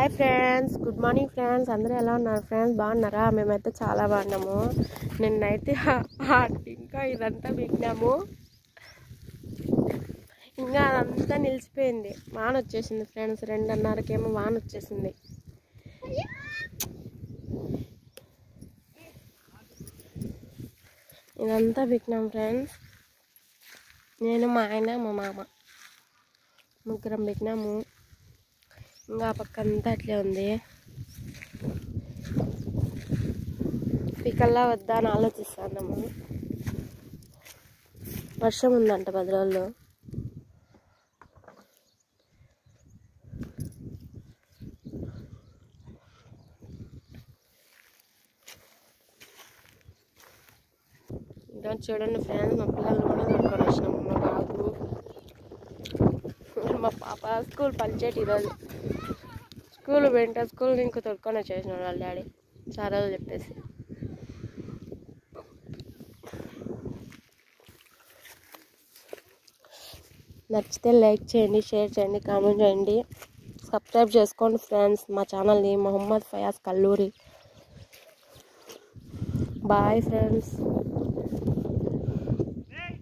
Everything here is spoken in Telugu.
Hi friends, good morning friends. అందరూ ఎలా ఉన్నారు ఫ్రెండ్స్? బాగున్నారా? మేమైతే చాలా బాగున్నాము. నిన్నైతే ఇంకా ఇదంతా పెట్టినాము, ఇంకా అదంతా నిలిచిపోయింది. వాన వచ్చేసింది ఫ్రెండ్స్, 2:30కేమో వాన వచ్చేసింది. ఇదంతా పెట్టినాం ఫ్రెండ్స్, నేను మా ఆయన మా మామ ముగ్గురం పెట్టినాము. ఇంకా పక్కంతా అట్లే ఉంది. పికల్లా వద్దా అని ఆలోచిస్తున్నాము. వర్షం ఉందంట 10 రోజులు. ఇంకా చూడండి ఫ్రెండ్స్, మా పిల్లలు కూడా దొరుకుని వచ్చినాము. మా బాబు మా పాప స్కూల్ పనిచేటి ఈరోజు స్కూల్ పోయింటే స్కూల్ ఇంక తొడుకొని వచ్చేసినాడు వాళ్ళ డాడీ సరలు చెప్పేసి. నచ్చితే లైక్ చేయండి, షేర్ చేయండి, కామెంట్ చేయండి, సబ్స్క్రైబ్ చేసుకోండి ఫ్రెండ్స్ మా ఛానల్ని. మొహమ్మద్ ఫయాజ్ కల్లూరి. Bye friends.